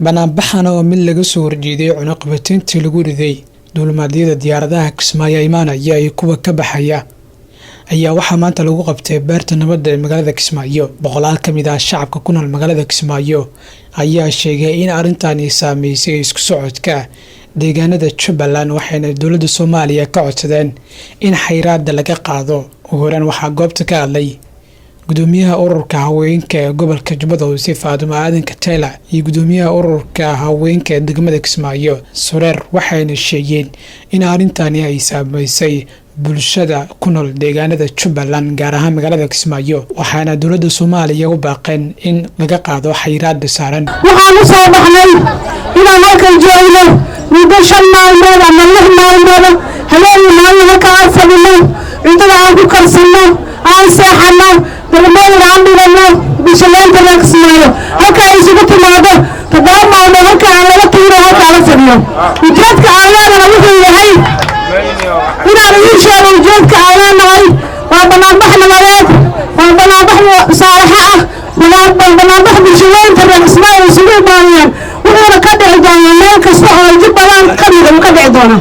banaanbaxan oo mid laga soo horjeeday cunaqabatayntii lagu riday duulimaadyada diyaaradaha Kismaayo imaanaya iyo kuwa ka baxaya ayaa waxaa maanta lagu qabtay beerta nabadda ee magaalada Kismaayo. Boqolaal ka mid ah shacabka ku nool magaalada Kismaayo ayaa sheegay in arrintan ay saameysay isku socodka deegaanada Jubbaland, waxayna dowladda Soomaaliya ka codsadeen in xayiraadda laga qaado. Ugu horreyn waxaa goobta ka hadlay gudoomiyaha ururka haweenka ee gobolka Jubbada Hoose Faadumo Aadan Katela iyo gudoomiyaha ururka haweenka ee degmada Kismaayo Sureer, waxayna sheegeen in arrintan ay saameysay bulshada ku nool deegaanada Jubbaland gaar ahaan magaalada Kismaayo, waxaana dowladda Soomaaliya u baaqeen in laga qaado xayiraadda saaran. waxaan u soo baxnay inaan halkan joogno muddo 5 maalmood ama 6 maalmood habeen maalin halkaan fadhino, cuntada aan ku karsano, aan seexano, degmada aan dhigano, bishaaleynta la Kismaayo halka ay isugu timaado 7 maalmood halkaan laga tiiro halkaan fadhino. ujeedka ayana wuxuu yahay inaan idin sheego ujeedka ayana waa banaanbax nabadeed, waa banaanbax saalaxa ah, banaanbax bishaaleynta la Kismaayo isugu imaanayaan. wuxuuna ka dhici doonaa meel kasta oo Jubbaland ka mid ah ka dhici doona.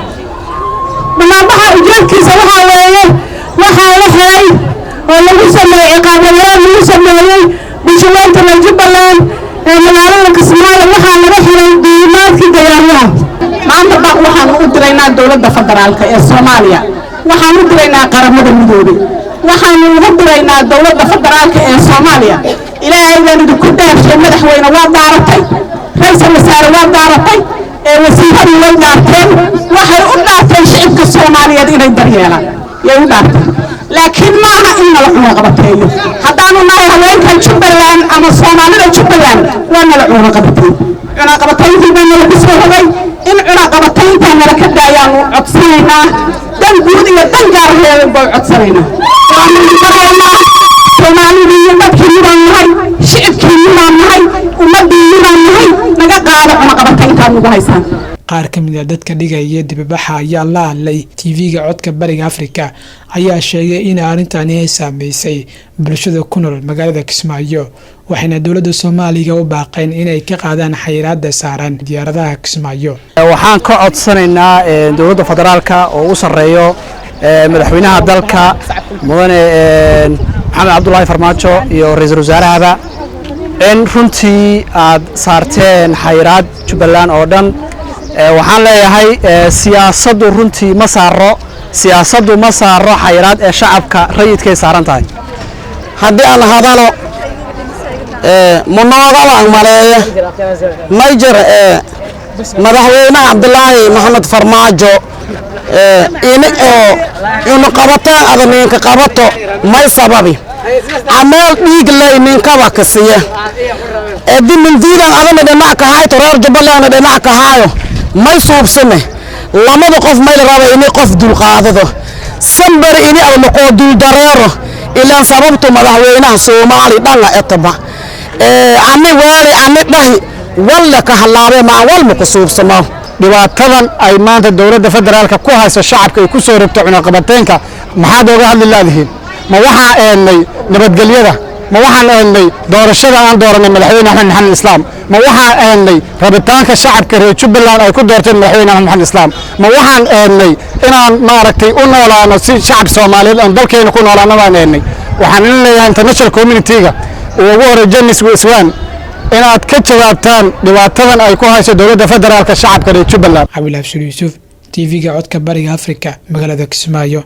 banaanbaxa ujeedkiisa waxaa weeye waxaa la helay oo lagu sameeyay qaabalayaal lagu sameeyay bishaaleynta la Jubbaland ee magaalada Kismaayo. waxaa laga helay duulimaadkii diyaaradaha. maanta waxaan u diraynaa dowladda federaalka ee Soomaaliya, waxaan u diraynaa qaramada midoobay, waxaan ugu diraynaa dowladda federaalka ee Soomaaliya. ilaahay baan idinku dhaafshay, madaxweyne waa daaratay, ra'iisul wasaare waa daaratay, wasiiradu way daarteen, waxay u dhaarteen shacabka Soomaaliyeed inay daryeelaan yay u dhaarteen. laakiin ma aha in la cunaqabateeyo. haddaanu nahay haweenka Jubbaland ama Soomaalida Jubbaland waa la cunaqabateeyo. cunaqabateyntii baa lagu soo rogay, in cunaqabateynta nala ka daayaan codsanaynaa. dan guud iyo dan gaar ah baa codsanaynaa. Soomaalida iyo dadkii midaan nahay, shacabkii midaan nahay, ummadii midaan nahay, naga qaado cunaqabateynta ugu haysaan. qaar ka mid ah dadka dhigaya dibadbaxa ayaa la hadlay TV-ga codka Bariga Afrika ayaa sheegay in arrintan ay saameysay bulshada ku nool magaalada Kismaayo, waxayna dowladda Soomaaliya u baaqeen inay ka qaadaan xayiraadda saaran diyaaradaha Kismaayo. waxaan ka codsanaynaa dowladda federaalka oo u sareeyo madaxweynaha dalka mudane Maxamed Cabdullaahi Farmaajo iyo ra'iisul wasaaraha in runtii aad saarteen xayiraad Jubbaland oo dhan. waxaan leeyahay siyaasaddu runtii ma saaro xayiraad ee shacabka rayidkay saaran tahay. haddii aan hadalo munoodaba maleeyo major madaxweynaha Cabdullaahi Maxamed Farmaajo inuu qabataan adameenka qabato may sababi ameel dhiig leh ninkaba kasiya dimin diidan adana dhinac ka hayto reer Jubbaland dhinac ka hayo may suubsame lamada qof may raba inay qof dul qaadado sambar inay ama qoo dul dareero ilaa sababtu madaxweynaha Soomaali dhanna etaba ama wali ama dhahi walla ka halaabe ma walma ku suubsamo. dhibaatadan ay maanta dowladda federaalka ku hayso shacabka ay ku soo rogto cunaqabateynka maxaad uga hadli laadihiin? ma waxaa eenay nabadgelyada? ma waxaan eenay doorashada aan dooranay madaxweyne Axmed Maxamed Islaam? ma waxaan eenay rabitaanka shacabka reer Jubbaland ay ku doorteen madaxweyne Axmed Maxamed Islaam? ma waxaan eenay inaan maaragtay u noolaano si shacab Soomaaliyeed aan dalkeena ku noolaano baan eenay? waxaan leeyahay international community-ga ugu hore James Wiswan inaad ka jawaabtaan dhibaatadan ay ku hayso dowladda federaalka shacabka reer Jubbaland. Cabdilaahi Yusuf, TV-ga codka Bariga Afrika, magaalada Kismaayo.